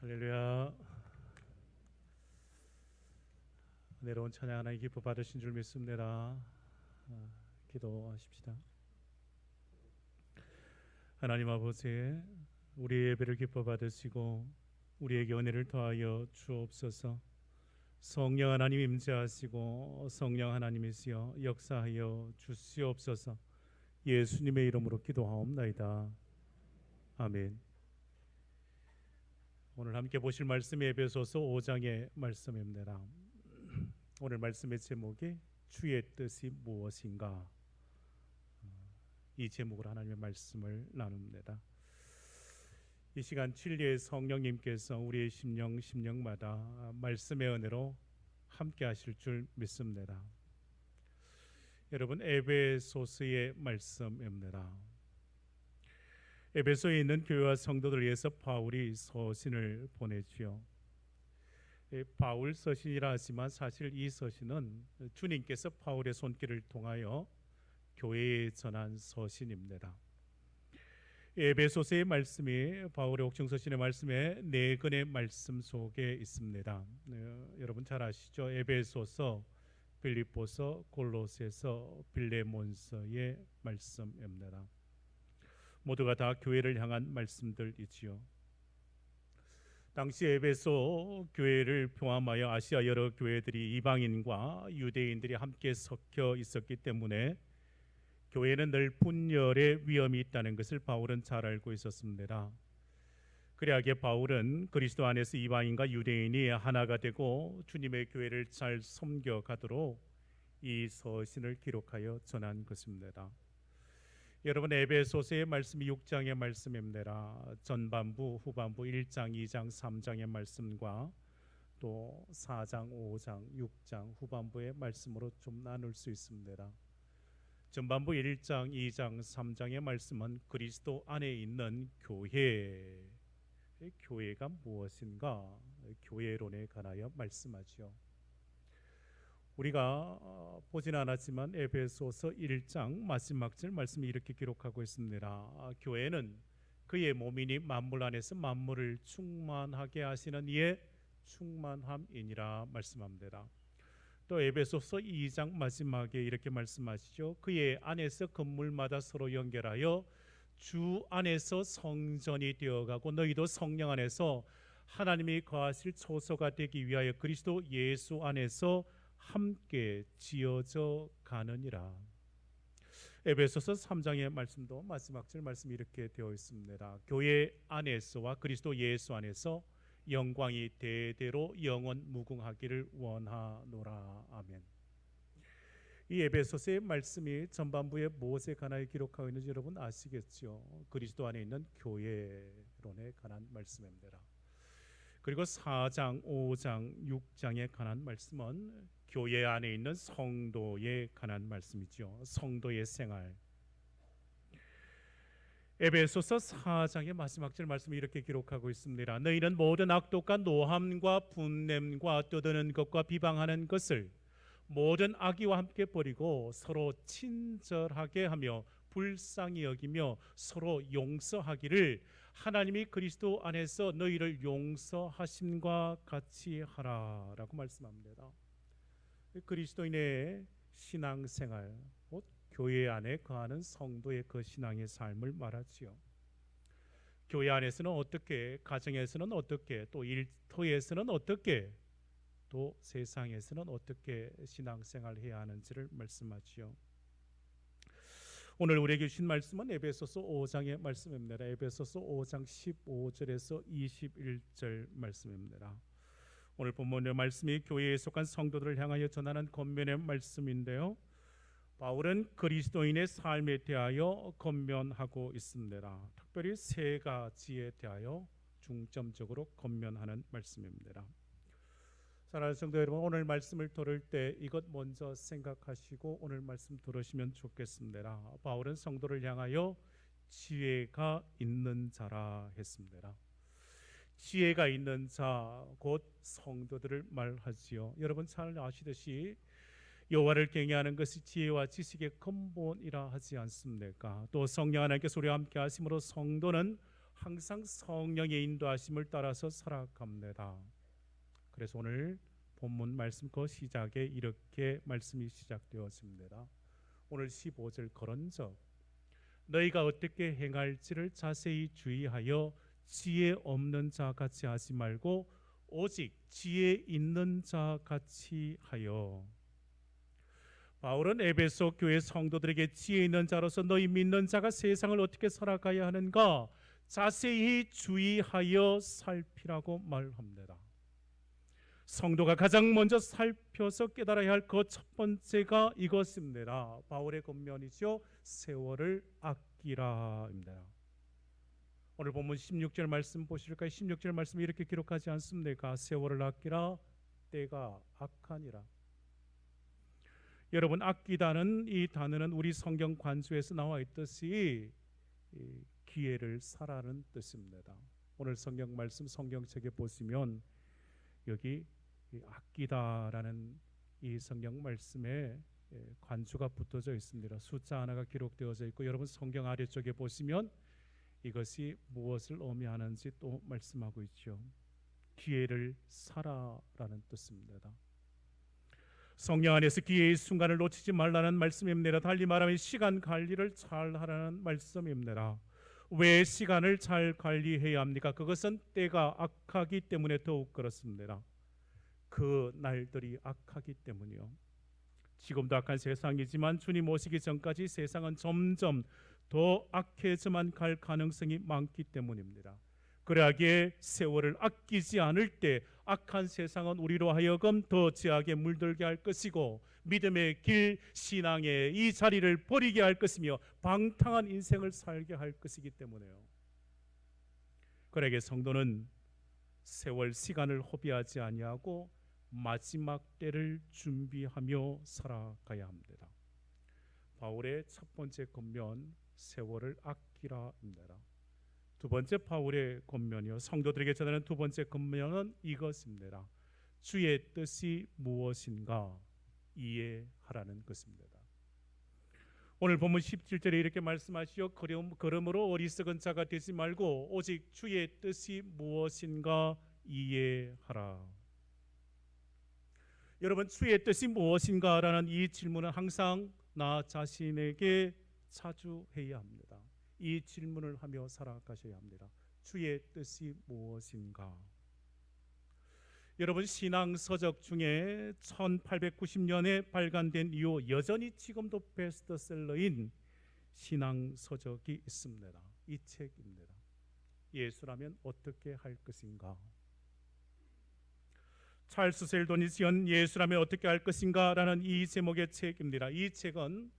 할렐루야. 내려온 찬양 하나님 기뻐 받으신 줄 믿습니다. 기도하십시다. 하나님 아버지, 우리의 예배를 기뻐 받으시고 우리에게 은혜를 더하여 주옵소서. 성령 하나님 임재하시고 성령 하나님이시여 역사하여 주시옵소서. 예수님의 이름으로 기도하옵나이다. 아멘. 오늘 함께 보실 말씀이 에베소서 5장의 말씀입니다. 오늘 말씀의 제목이 주의 뜻이 무엇인가? 이 제목으로 하나님의 말씀을 나눕니다. 이 시간 진리의 성령님께서 우리의 심령마다 말씀의 은혜로 함께 하실 줄 믿습니다. 여러분, 에베소서의 말씀입니다. 에베소에 있는 교회와 성도들을 위해서 바울이 서신을 보내지요. 바울 서신이라 하지만 사실 이 서신은 주님께서 바울의 손길을 통하여 교회에 전한 서신입니다. 에베소서의 말씀이 바울의 옥중서신의 말씀에 네 권의 말씀 속에 있습니다. 여러분 잘 아시죠? 에베소서, 빌립보서, 골로새서, 빌레몬서의 말씀입니다. 모두가 다 교회를 향한 말씀들이지요. 당시 에베소 교회를 포함하여 아시아 여러 교회들이 이방인과 유대인들이 함께 섞여 있었기 때문에 교회는 늘 분열의 위험이 있다는 것을 바울은 잘 알고 있었습니다. 그래야기에 바울은 그리스도 안에서 이방인과 유대인이 하나가 되고 주님의 교회를 잘 섬겨가도록 이 서신을 기록하여 전한 것입니다. 여러분, 에베소서의 말씀이 6장의 말씀입니다. 전반부, 후반부 1장, 2장, 3장의 말씀과 또 4장, 5장, 6장 후반부의 말씀으로 좀 나눌 수 있습니다. 전반부 1장, 2장, 3장의 말씀은 그리스도 안에 있는 교회가 무엇인가? 교회론에 관하여 말씀하지요. 우리가 보지는 않았지만 에베소서 1장 마지막 절 말씀이 이렇게 기록하고 있습니다. 교회는 그의 몸이니 만물 안에서 만물을 충만하게 하시는 이의 충만함이니라 말씀합니다. 또 에베소서 2장 마지막에 이렇게 말씀하시죠. 그의 안에서 건물마다 서로 연결하여 주 안에서 성전이 되어가고 너희도 성령 안에서 하나님이 거하실 초소가 되기 위하여 그리스도 예수 안에서 함께 지어져 가느니라. 에베소서 3장의 말씀도 마지막 절 말씀이 이렇게 되어 있습니다. 교회 안에서와 그리스도 예수 안에서 영광이 대대로 영원 무궁하기를 원하노라. 아멘. 이 에베소서의 말씀이 전반부에 무엇에 관하여 기록하고 있는지 여러분 아시겠죠? 그리스도 안에 있는 교회론에 관한 말씀입니다. 그리고 4장, 5장, 6장에 관한 말씀은 교회 안에 있는 성도에 관한 말씀이죠. 성도의 생활. 에베소서 4장의 마지막 절 말씀이 이렇게 기록하고 있습니다. 너희는 모든 악독과 노함과 분냄과 떠드는 것과 비방하는 것을 모든 악의와 함께 버리고 서로 친절하게 하며 불쌍히 여기며 서로 용서하기를 하나님이 그리스도 안에서 너희를 용서하심과 같이 하라라고 말씀합니다. 그리스도인의 신앙생활, 곧 교회 안에 거하는 성도의 그 신앙의 삶을 말하지요. 교회 안에서는 어떻게, 가정에서는 어떻게, 또 일터에서는 어떻게, 또 세상에서는 어떻게 신앙생활을 해야 하는지를 말씀하지요. 오늘 우리에게 주신 말씀은 에베소서 5장의 말씀입니다. 에베소서 5장 15절에서 21절 말씀입니다. 오늘 본문의 말씀이 교회에 속한 성도들을 향하여 전하는 권면의 말씀인데요, 바울은 그리스도인의 삶에 대하여 권면하고 있습니다. 특별히 세 가지에 대하여 중점적으로 권면하는 말씀입니다. 사랑하는 성도 여러분, 오늘 말씀을 들을 때 이것 먼저 생각하시고 오늘 말씀 들으시면 좋겠습니다. 바울은 성도를 향하여 지혜가 있는 자라 했습니다. 지혜가 있는 자, 곧 성도들을 말하지요. 여러분 잘 아시듯이 여호와를 경외하는 것이 지혜와 지식의 근본이라 하지 않습니까? 또 성령 하나님께서 우리와 함께 하심으로 성도는 항상 성령의 인도하심을 따라서 살아갑니다. 그래서 오늘 본문 말씀 그 시작에 이렇게 말씀이 시작되었습니다. 오늘 15절 그런즉 너희가 어떻게 행할지를 자세히 주의하여 지혜 없는 자 같이 하지 말고 오직 지혜 있는 자 같이 하여. 바울은 에베소 교회 성도들에게 지혜 있는 자로서 너희 믿는 자가 세상을 어떻게 살아가야 하는가 자세히 주의하여 살피라고 말합니다. 성도가 가장 먼저 살펴서 깨달아야 할 그 첫 번째가 이것입니다. 바울의 권면이죠. 세월을 아끼라입니다. 오늘 본문 16절 말씀 보실까요? 16절 말씀이 이렇게 기록하지 않습니까? 세월을 아끼라 때가 악하니라. 여러분, 아끼다는 이 단어는 우리 성경 관주에서 나와 있듯이 기회를 사라는 뜻입니다. 오늘 성경 말씀 성경책에 보시면 여기 아끼다라는 이 성경 말씀에 관주가 붙어져 있습니다. 숫자 하나가 기록되어져 있고 여러분 성경 아래쪽에 보시면 이것이 무엇을 의미하는지 또 말씀하고 있죠. 기회를 사라라는 뜻입니다. 성령 안에서 기회의 순간을 놓치지 말라는 말씀입니다. 달리 말하면 시간 관리를 잘 하라는 말씀입니다. 왜 시간을 잘 관리해야 합니까? 그것은 때가 악하기 때문에 더욱 그렇습니다. 그 날들이 악하기 때문이요. 지금도 악한 세상이지만 주님 오시기 전까지 세상은 점점 더 악해져만 갈 가능성이 많기 때문입니다. 그러하기에 세월을 아끼지 않을 때 악한 세상은 우리로 하여금 더 죄악에 물들게 할 것이고 믿음의 길, 신앙의 이 자리를 버리게 할 것이며 방탕한 인생을 살게 할 것이기 때문에요. 그러기에 성도는 세월 시간을 허비하지 아니하고 마지막 때를 준비하며 살아가야 합니다. 바울의 첫 번째 권면 세월을 아끼라입니다. 두 번째 바울의 권면이요 성도들에게 전하는 두 번째 권면은 이것입니다. 주의 뜻이 무엇인가 이해하라는 것입니다. 오늘 본문 17절에 이렇게 말씀하시오. 그러므로 어리석은 자가 되지 말고 오직 주의 뜻이 무엇인가 이해하라. 여러분, 주의 뜻이 무엇인가라는 이 질문은 항상 나 자신에게 자주 해야 합니다. 이 질문을 하며 살아가셔야 합니다. 주의 뜻이 무엇인가? 여러분, 신앙서적 중에 1890년에 발간된 이후 여전히 지금도 베스트셀러인 신앙서적이 있습니다. 이 책입니다. 예수라면 어떻게 할 것인가? 찰스 셀돈이 지은 예수라면 어떻게 할 것인가 라는 이 제목의 책입니다. 이 책은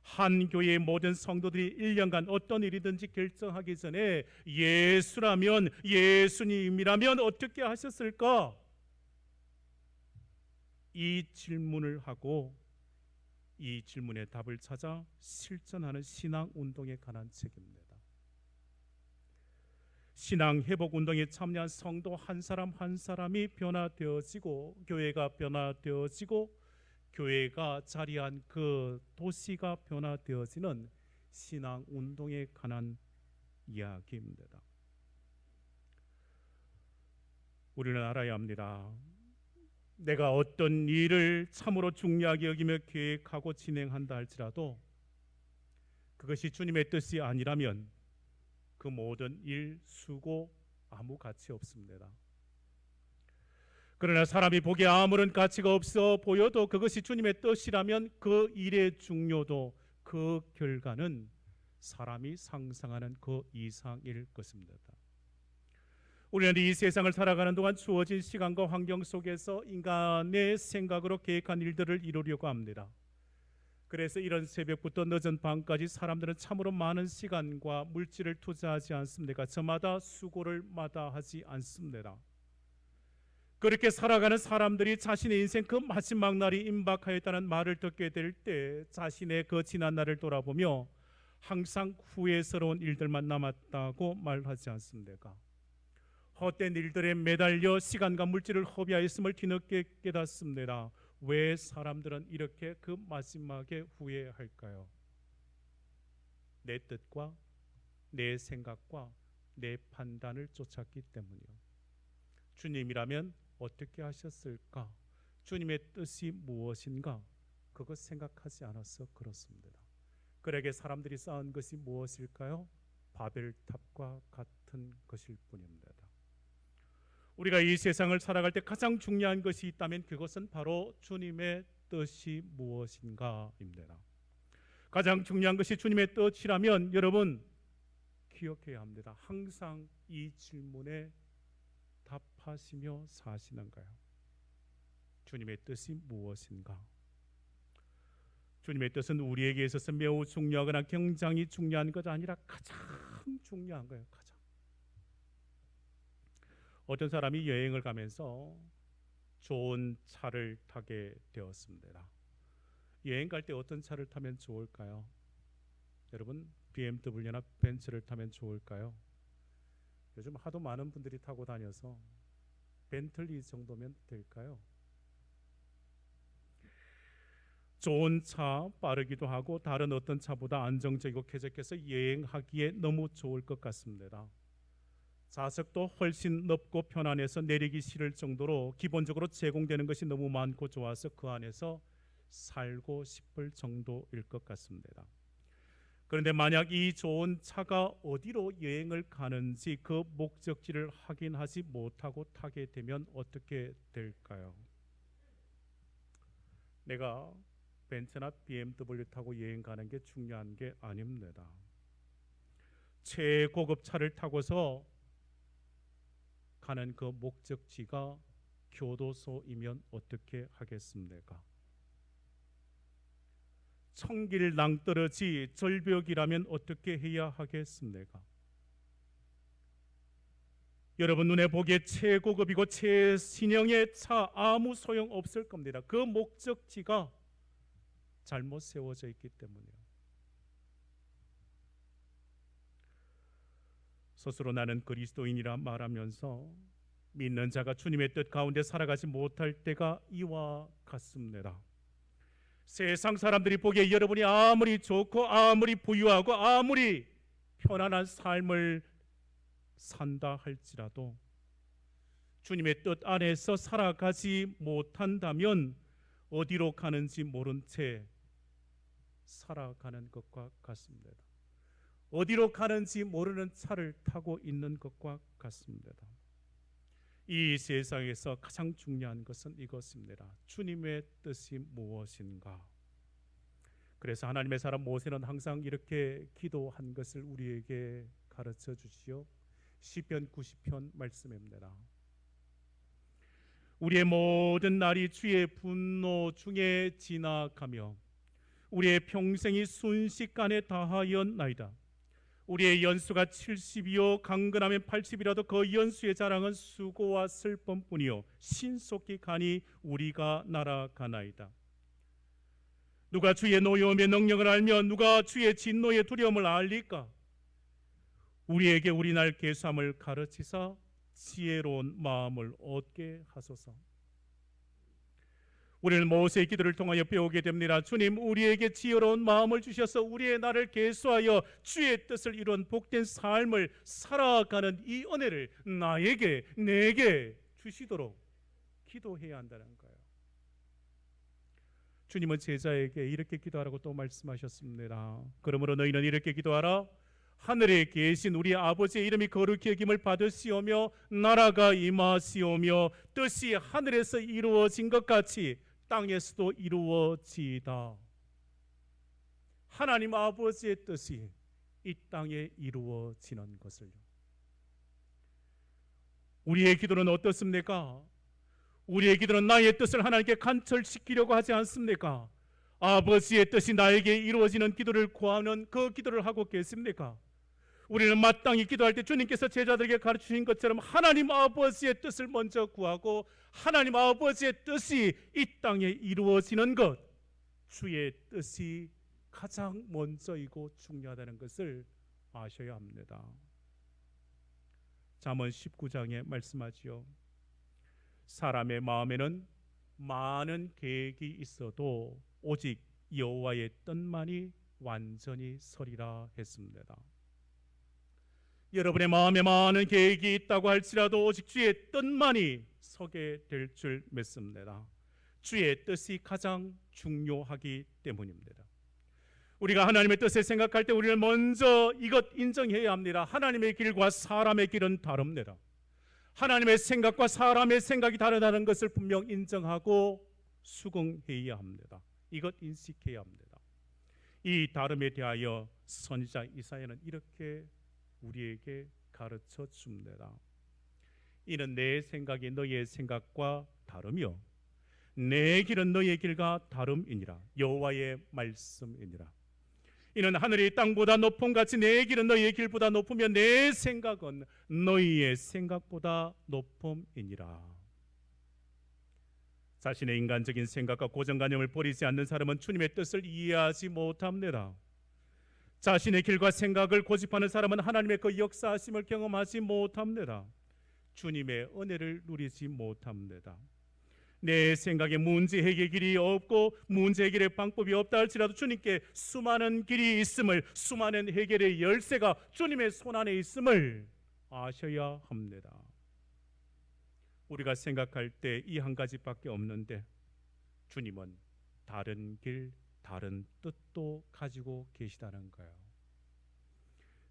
한 교회의 모든 성도들이 1년간 어떤 일이든지 결정하기 전에 예수라면, 예수님이라면 어떻게 하셨을까? 이 질문을 하고 이 질문의 답을 찾아 실천하는 신앙 운동에 관한 책입니다. 신앙 회복 운동에 참여한 성도 한 사람 한 사람이 변화되어지고 교회가 변화되어지고 교회가 자리한 그 도시가 변화되어지는 신앙 운동에 관한 이야기입니다. 우리는 알아야 합니다. 내가 어떤 일을 참으로 중요하게 여기며 계획하고 진행한다 할지라도 그것이 주님의 뜻이 아니라면 그 모든 일, 수고 아무 가치 없습니다. 그러나 사람이 보기에 아무런 가치가 없어 보여도 그것이 주님의 뜻이라면 그 일의 중요도, 그 결과는 사람이 상상하는 그 이상일 것입니다. 우리는 이 세상을 살아가는 동안 주어진 시간과 환경 속에서 인간의 생각으로 계획한 일들을 이루려고 합니다. 그래서 이런 새벽부터 늦은 밤까지 사람들은 참으로 많은 시간과 물질을 투자하지 않습니까? 저마다 수고를 마다하지 않습니다. 그렇게 살아가는 사람들이 자신의 인생 그 마지막 날이 임박하였다는 말을 듣게 될 때 자신의 그 지난 날을 돌아보며 항상 후회스러운 일들만 남았다고 말하지 않습니까? 헛된 일들에 매달려 시간과 물질을 허비하였음을 뒤늦게 깨닫습니다. 왜 사람들은 이렇게 그 마지막에 후회할까요? 내 뜻과 내 생각과 내 판단을 쫓았기 때문이요. 주님이라면 어떻게 하셨을까? 주님의 뜻이 무엇인가? 그것 생각하지 않아서 그렇습니다. 그에게 사람들이 쌓은 것이 무엇일까요? 바벨탑과 같은 것일 뿐입니다. 우리가 이 세상을 살아갈 때 가장 중요한 것이 있다면 그것은 바로 주님의 뜻이 무엇인가입니다. 가장 중요한 것이 주님의 뜻이라면 여러분 기억해야 합니다. 항상 이 질문에 답하시며 사시는가요? 주님의 뜻이 무엇인가? 주님의 뜻은 우리에게 있어서 매우 중요하거나 굉장히 중요한 것 아니라 가장 중요한 거예요. 가장. 어떤 사람이 여행을 가면서 좋은 차를 타게 되었습니다. 여행 갈 때 어떤 차를 타면 좋을까요? 여러분 BMW나 벤츠를 타면 좋을까요? 요즘 하도 많은 분들이 타고 다녀서 벤틀리 정도면 될까요? 좋은 차, 빠르기도 하고 다른 어떤 차보다 안정적이고 쾌적해서 여행하기에 너무 좋을 것 같습니다. 좌석도 훨씬 넓고 편안해서 내리기 싫을 정도로 기본적으로 제공되는 것이 너무 많고 좋아서 그 안에서 살고 싶을 정도일 것 같습니다. 그런데 만약 이 좋은 차가 어디로 여행을 가는지 그 목적지를 확인하지 못하고 타게 되면 어떻게 될까요? 내가 벤츠나 BMW 타고 여행 가는 게 중요한 게 아닙니다. 최고급 차를 타고서 가는 그 목적지가 교도소이면 어떻게 하겠습니까? 청길 낭떠러지 절벽이라면 어떻게 해야 하겠습니까? 여러분 눈에 보기에 최고급이고 최신형의 차 아무 소용 없을 겁니다. 그 목적지가 잘못 세워져 있기 때문이에요. 스스로 나는 그리스도인이라 말하면서 믿는 자가 주님의 뜻 가운데 살아가지 못할 때가 이와 같습니다. 세상 사람들이 보기에 여러분이 아무리 좋고 아무리 부유하고 아무리 편안한 삶을 산다 할지라도 주님의 뜻 안에서 살아가지 못한다면 어디로 가는지 모른 채 살아가는 것과 같습니다. 어디로 가는지 모르는 차를 타고 있는 것과 같습니다. 이 세상에서 가장 중요한 것은 이것입니다. 주님의 뜻이 무엇인가? 그래서 하나님의 사람 모세는 항상 이렇게 기도한 것을 우리에게 가르쳐 주시오. 시편 90편 말씀입니다. 우리의 모든 날이 주의 분노 중에 지나가며 우리의 평생이 순식간에 다하였나이다. 우리의 연수가 70이요 강건하면 80이라도 그 연수의 자랑은 수고와 슬픔뿐이요 신속히 가니 우리가 날아가나이다. 누가 주의 노여움의 능력을 알며 누가 주의 진노의 두려움을 알리까? 우리에게 우리 날 계수함을 가르치사 지혜로운 마음을 얻게 하소서. 우리는 모세의 기도를 통하여 배우게 됩니다. 주님 우리에게 지혜로운 마음을 주셔서 우리의 날을 계수하여 주의 뜻을 이룬 복된 삶을 살아가는 이 은혜를 나에게 내게 주시도록 기도해야 한다는 거예요. 주님은 제자에게 이렇게 기도하라고 또 말씀하셨습니다. 그러므로 너희는 이렇게 기도하라. 하늘에 계신 우리 아버지의 이름이 거룩히 여김을 받으시오며 나라가 임하시오며 뜻이 하늘에서 이루어진 것 같이 땅에서도 이루어지이다. 하나님 아버지의 뜻이 이 땅에 이루어지는 것을요. 우리의 기도는 어떻습니까? 우리의 기도는 나의 뜻을 하나님께 간철시키려고 하지 않습니까? 아버지의 뜻이 나에게 이루어지는 기도를 구하는 그 기도를 하고 계십니까? 우리는 마땅히 기도할 때 주님께서 제자들에게 가르치신 것처럼 하나님 아버지의 뜻을 먼저 구하고 하나님 아버지의 뜻이 이 땅에 이루어지는 것, 주의 뜻이 가장 먼저이고 중요하다는 것을 아셔야 합니다. 잠언 19장에 말씀하지요. 사람의 마음에는 많은 계획이 있어도 오직 여호와의 뜻만이 완전히 서리라 했습니다. 여러분의 마음에 많은 계획이 있다고 할지라도 오직 주의 뜻만이 서게 될 줄 믿습니다. 주의 뜻이 가장 중요하기 때문입니다. 우리가 하나님의 뜻을 생각할 때 우리는 먼저 이것 인정해야 합니다. 하나님의 길과 사람의 길은 다릅니다. 하나님의 생각과 사람의 생각이 다르다는 것을 분명 인정하고 수긍해야 합니다. 이것 인식해야 합니다. 이 다름에 대하여 선지자 이사야는 이렇게 우리에게 가르쳐 줍니다. 이는 내 생각이 너희의 생각과 다르며 내 길은 너희의 길과 다름이니라. 여호와의 말씀이니라. 이는 하늘이 땅보다 높음 같이 내 길은 너희의 길보다 높으며 내 생각은 너희의 생각보다 높음이니라. 자신의 인간적인 생각과 고정관념을 버리지 않는 사람은 주님의 뜻을 이해하지 못합니다. 자신의 길과 생각을 고집하는 사람은 하나님의 그 역사하심을 경험하지 못합니다. 주님의 은혜를 누리지 못합니다. 내 생각에 문제 해결 길이 없고 문제 해결의 방법이 없다 할지라도 주님께 수많은 길이 있음을, 수많은 해결의 열쇠가 주님의 손안에 있음을 아셔야 합니다. 우리가 생각할 때 이 한 가지밖에 없는데 주님은 다른 길, 다른 뜻도 가지고 계시다는 거예요.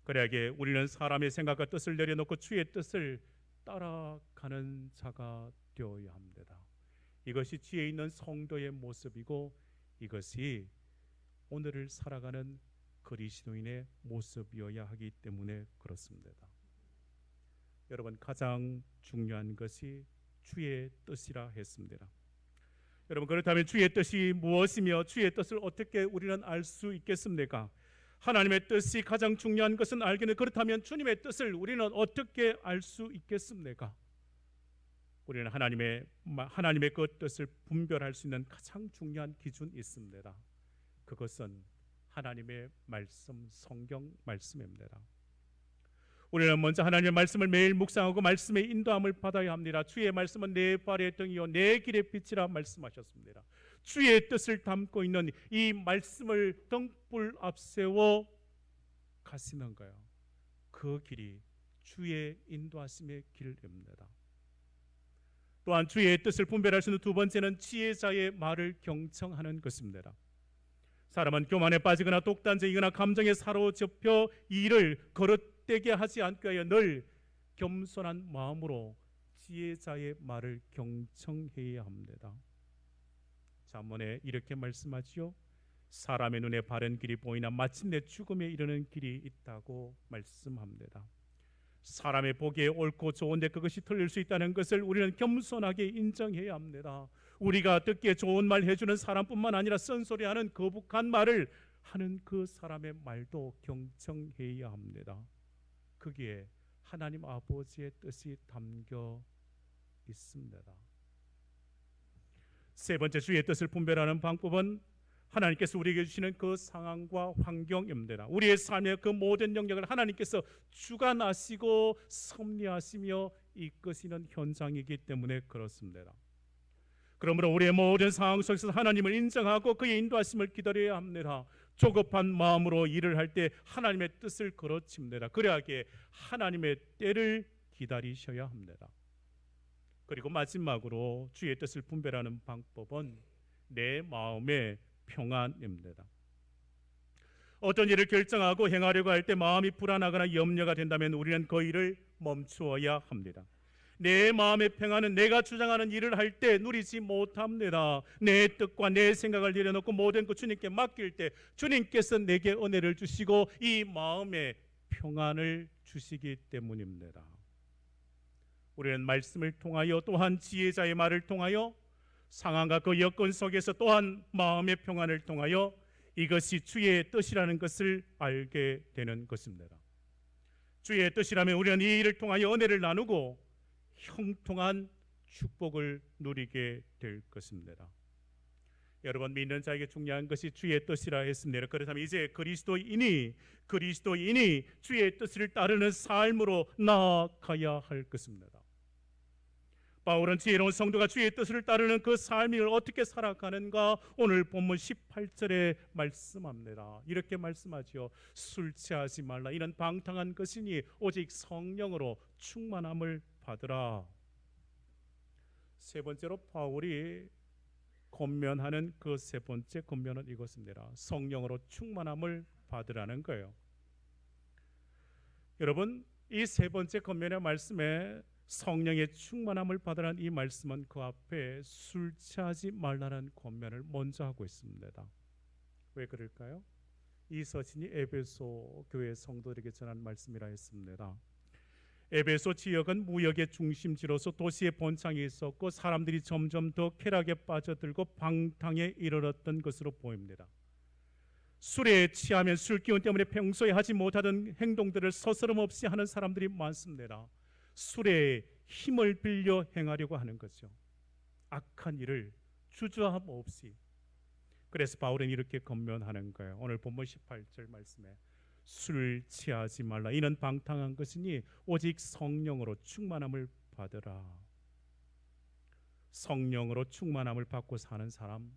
그러기에 우리는 사람의 생각과 뜻을 내려놓고 주의 뜻을 따라가는 자가 되어야 합니다. 이것이 지혜 있는 성도의 모습이고 이것이 오늘을 살아가는 그리스도인의 모습이어야 하기 때문에 그렇습니다. 여러분, 가장 중요한 것이 주의 뜻이라 했습니다. 여러분, 그렇다면 주의 뜻이 무엇이며 주의 뜻을 어떻게 우리는 알 수 있겠습니까? 하나님의 뜻이 가장 중요한 것은 알기는, 그렇다면 주님의 뜻을 우리는 어떻게 알 수 있겠습니까? 우리는 하나님의 그 뜻을 분별할 수 있는 가장 중요한 기준이 있습니다. 그것은 하나님의 말씀, 성경 말씀입니다. 우리는 먼저 하나님의 말씀을 매일 묵상하고 말씀의 인도함을 받아야 합니다. 주의 말씀은 내 발의 등이요 내 길의 빛이라 말씀하셨습니다. 주의 뜻을 담고 있는 이 말씀을 등불 앞세워 가시는 거예요. 그 길이 주의 인도하심의 길입니다. 또한 주의 뜻을 분별할 수 있는 두 번째는 지혜자의 말을 경청하는 것입니다. 사람은 교만에 빠지거나 독단적이거나 감정에 사로잡혀 일을 거릇되게 하지 않게 하여 늘 겸손한 마음으로 지혜자의 말을 경청해야 합니다. 잠언에 이렇게 말씀하지요. 사람의 눈에 바른 길이 보이나 마침내 죽음에 이르는 길이 있다고 말씀합니다. 사람의 보기에 옳고 좋은데 그것이 틀릴 수 있다는 것을 우리는 겸손하게 인정해야 합니다. 우리가 듣기에 좋은 말 해주는 사람뿐만 아니라 쓴소리하는 거북한 말을 하는 그 사람의 말도 경청해야 합니다. 거기에 하나님 아버지의 뜻이 담겨 있습니다. 세 번째, 주의 뜻을 분별하는 방법은 하나님께서 우리에게 주시는 그 상황과 환경입니다. 우리의 삶의 그 모든 영역을 하나님께서 주관하시고 섭리하시며 이끄시는 현장이기 때문에 그렇습니다. 그러므로 우리의 모든 상황 속에서 하나님을 인정하고 그의 인도하심을 기다려야 합니다. 조급한 마음으로 일을 할 때 하나님의 뜻을 거르칩니다. 그래야기에 하나님의 때를 기다리셔야 합니다. 그리고 마지막으로 주의 뜻을 분별하는 방법은 내 마음의 평안입니다. 어떤 일을 결정하고 행하려고 할 때 마음이 불안하거나 염려가 된다면 우리는 그 일을 멈추어야 합니다. 내 마음의 평안은 내가 주장하는 일을 할 때 누리지 못합니다. 내 뜻과 내 생각을 내려놓고 모든 것 주님께 맡길 때 주님께서 내게 은혜를 주시고 이 마음의 평안을 주시기 때문입니다. 우리는 말씀을 통하여 또한 지혜자의 말을 통하여 상황과 그 여건 속에서 또한 마음의 평안을 통하여 이것이 주의 뜻이라는 것을 알게 되는 것입니다. 주의 뜻이라면 우리는 이 일을 통하여 은혜를 나누고 형통한 축복을 누리게 될 것입니다. 여러분, 믿는 자에게 중요한 것이 주의 뜻이라 했습니다. 그렇다면 이제 그리스도인이 주의 뜻을 따르는 삶으로 나아가야 할 것입니다. 바울은 지혜로운 성도가 주의 뜻을 따르는 그 삶을 어떻게 살아가는가 오늘 본문 18절에 말씀합니다. 이렇게 말씀하지요. 술 취하지 말라. 이는 방탕한 것이니 오직 성령으로 충만함을 받으라. 세 번째로 바울이 권면하는 그 세 번째 권면은 이것입니다. 성령으로 충만함을 받으라는 거예요. 여러분, 이 세 번째 권면의 말씀에 성령의 충만함을 받으라는 이 말씀은 그 앞에 술 취하지 말라는 권면을 먼저 하고 있습니다. 왜 그럴까요? 이 서신이 에베소 교회 성도들에게 전한 말씀이라 했습니다. 에베소 지역은 무역의 중심지로서 도시의 본창이 있었고 사람들이 점점 더 쾌락에 빠져들고 방탕에 이르렀던 것으로 보입니다. 술에 취하면 술 기운 때문에 평소에 하지 못하던 행동들을 서스럼 없이 하는 사람들이 많습니다. 술의 힘을 빌려 행하려고 하는 거죠. 악한 일을 주저함 없이. 그래서 바울은 이렇게 권면하는 거예요. 오늘 본문 18절 말씀에 술 취하지 말라. 이는 방탕한 것이니 오직 성령으로 충만함을 받으라. 성령으로 충만함을 받고 사는 사람,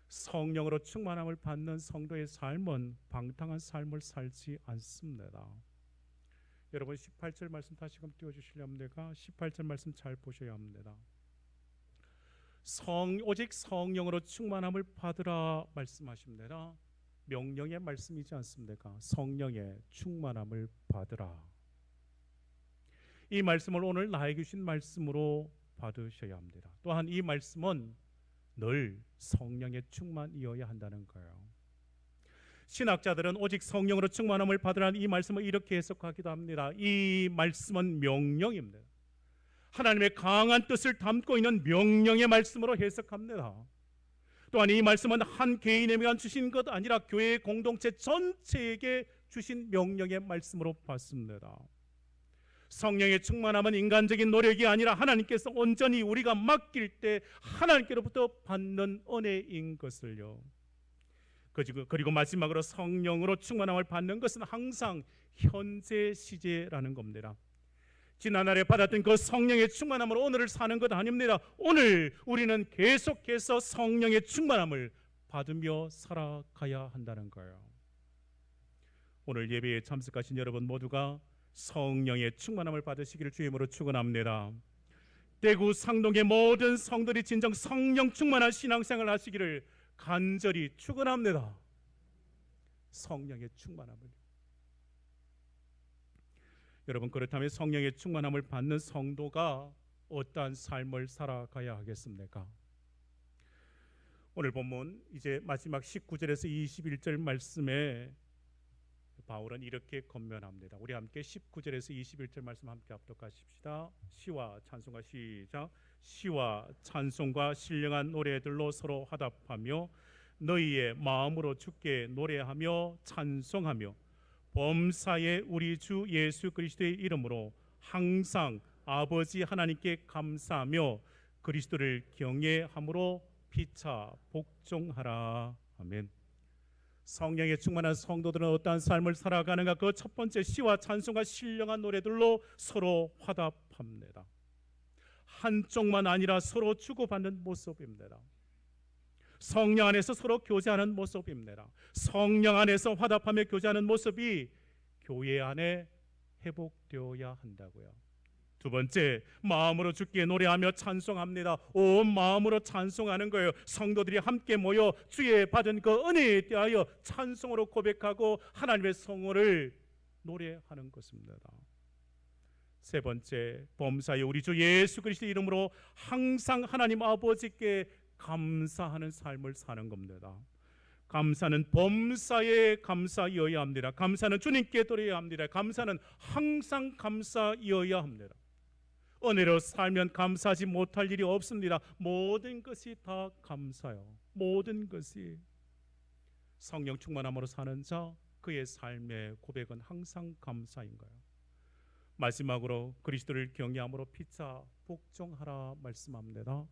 성령으로 충만함을 받는 성도의 삶은 방탕한 삶을 살지 않습니다. 여러분 18절 말씀 다시금 띄워주시려면 내가 18절 말씀 잘 보셔야 합니다. 오직 성령으로 충만함을 받으라 말씀하십니다. 명령의 말씀이지 않습니까? 성령의 충만함을 받으라. 이 말씀을 오늘 나에게 주신 말씀으로 받으셔야 합니다. 또한 이 말씀은 늘 성령의 충만이어야 한다는 거예요. 신학자들은 오직 성령으로 충만함을 받으라는 이 말씀을 이렇게 해석하기도 합니다. 이 말씀은 명령입니다. 하나님의 강한 뜻을 담고 있는 명령의 말씀으로 해석합니다. 또한 이 말씀은 한 개인에게만 주신 것 아니라 교회 공동체 전체에게 주신 명령의 말씀으로 봤습니다. 성령의 충만함은 인간적인 노력이 아니라 하나님께서 온전히 우리가 맡길 때 하나님께로부터 받는 은혜인 것을요. 그리고 마지막으로 성령으로 충만함을 받는 것은 항상 현재 시제라는 겁니다. 지난날에 받았던 그 성령의 충만함으로 오늘을 사는 것 아닙니다. 오늘 우리는 계속해서 성령의 충만함을 받으며 살아가야 한다는 거예요. 오늘 예배에 참석하신 여러분 모두가 성령의 충만함을 받으시기를 주임으로 축원합니다. 대구 상동의 모든 성도들이 진정 성령 충만한 신앙생활을 하시기를 간절히 축원합니다. 성령의 충만함을. 여러분, 그렇다면 성령의 충만함을 받는 성도가 어떠한 삶을 살아가야 하겠습니까? 오늘 본문 이제 마지막 19절에서 21절 말씀에 바울은 이렇게 권면합니다. 우리 함께 19절에서 21절 말씀 함께 합독하십시다. 시와 찬송가 시작. 시와 찬송과 신령한 노래들로 서로 화답하며 너희의 마음으로 주께 노래하며 찬송하며 범사의 우리 주 예수 그리스도의 이름으로 항상 아버지 하나님께 감사하며 그리스도를 경외함으로 피차 복종하라. 아멘. 성령에 충만한 성도들은 어떠한 삶을 살아가는가? 그 첫 번째 시와 찬송과 신령한 노래들로 서로 화답합니다. 한쪽만 아니라 서로 주고받는 모습입니다. 성령 안에서 서로 교제하는 모습입니다. 성령 안에서 화답하며 교제하는 모습이 교회 안에 회복되어야 한다고요. 두 번째, 마음으로 주께 노래하며 찬송합니다. 온 마음으로 찬송하는 거예요. 성도들이 함께 모여 주의 받은 그 은혜에 대하여 찬송으로 고백하고 하나님의 성호를 노래하는 것입니다. 세 번째, 범사의 우리 주 예수 그리스도의 이름으로 항상 하나님 아버지께 감사하는 삶을 사는 겁니다. 감사는 범사에 감사이어야 합니다. 감사는 주님께 드려야 합니다. 감사는 항상 감사이어야 합니다. 은혜로 살면 감사하지 못할 일이 없습니다. 모든 것이 다 감사요. 모든 것이. 성령 충만함으로 사는 자, 그의 삶의 고백은 항상 감사인 거예요. 마지막으로 그리스도를 경외함으로 피차 복종하라 말씀합니다.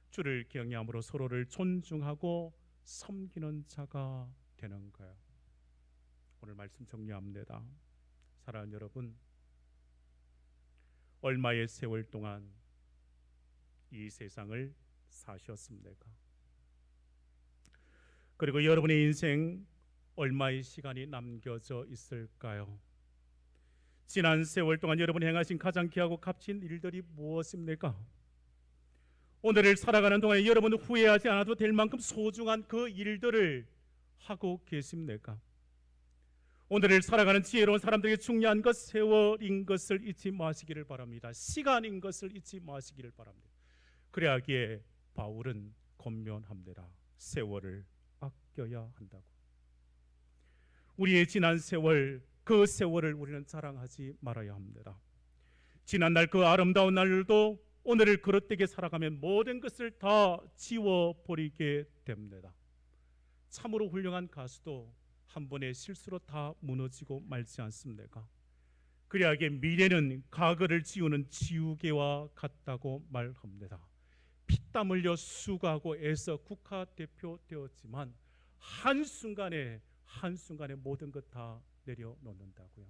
주를 경외함으로 서로를 존중하고 섬기는 자가 되는 거예요. 오늘 말씀 정리합니다. 사랑하는 여러분, 얼마의 세월 동안 이 세상을 사셨습니까? 그리고 여러분의 인생 얼마의 시간이 남겨져 있을까요? 지난 세월 동안 여러분이 행하신 가장 귀하고 값진 일들이 무엇입니까? 오늘을 살아가는 동안에 여러분은 후회하지 않아도 될 만큼 소중한 그 일들을 하고 계십니까? 오늘을 살아가는 지혜로운 사람들에게 중요한 것 세월인 것을 잊지 마시기를 바랍니다. 시간인 것을 잊지 마시기를 바랍니다. 그래야기에 바울은 권면합니다. 세월을 아껴야 한다고. 우리의 지난 세월, 그 세월을 우리는 자랑하지 말아야 합니다. 지난날 그 아름다운 날도 오늘을 그릇되게 살아가면 모든 것을 다 지워버리게 됩니다. 참으로 훌륭한 가수도 한 번의 실수로 다 무너지고 말지 않습니까? 그래야기에 미래는 과거를 지우는 지우개와 같다고 말합니다. 피땀 흘려 수고하고 애써 국가대표 되었지만 한순간에 모든 것 다 내려놓는다고요.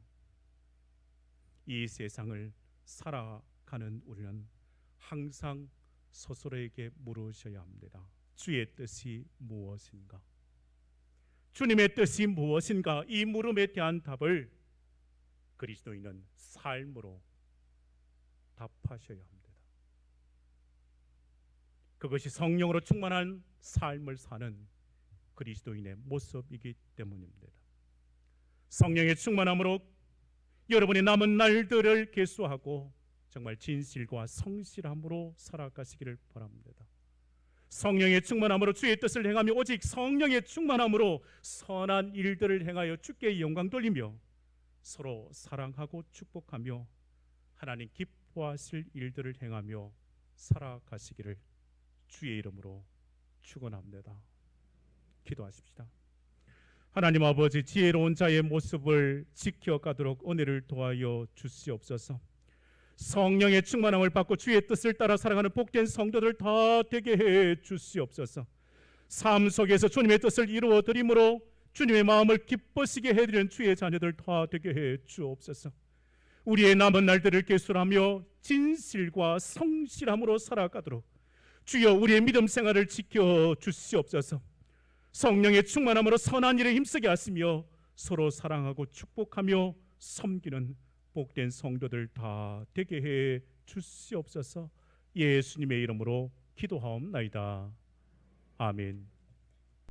이 세상을 살아가는 우리는 항상 스스로에게 물으셔야 합니다. 주의 뜻이 무엇인가? 주님의 뜻이 무엇인가? 이 물음에 대한 답을 그리스도인은 삶으로 답하셔야 합니다. 그것이 성령으로 충만한 삶을 사는 그리스도인의 모습이기 때문입니다. 성령의 충만함으로 여러분의 남은 날들을 계수하고 정말 진실과 성실함으로 살아가시기를 바랍니다. 성령의 충만함으로 주의 뜻을 행하며 오직 성령의 충만함으로 선한 일들을 행하여 주께 영광 돌리며 서로 사랑하고 축복하며 하나님 기뻐하실 일들을 행하며 살아가시기를 주의 이름으로 축원합니다. 기도하십시다. 하나님 아버지, 지혜로운 자의 모습을 지켜가도록 은혜를 도하여 주시옵소서. 성령의 충만함을 받고 주의 뜻을 따라 살아가는 복된 성도들 다 되게 해 주시옵소서. 삶 속에서 주님의 뜻을 이루어 드림으로 주님의 마음을 기쁘시게 해드리는 주의 자녀들 다 되게 해 주옵소서. 우리의 남은 날들을 계술하며 진실과 성실함으로 살아가도록 주여 우리의 믿음 생활을 지켜 주시옵소서. 성령의 충만함으로 선한 일에 힘쓰게 하시며 서로 사랑하고 축복하며 섬기는 복된 성도들 다 되게 해 주시옵소서. 예수님의 이름으로 기도하옵나이다. 아멘.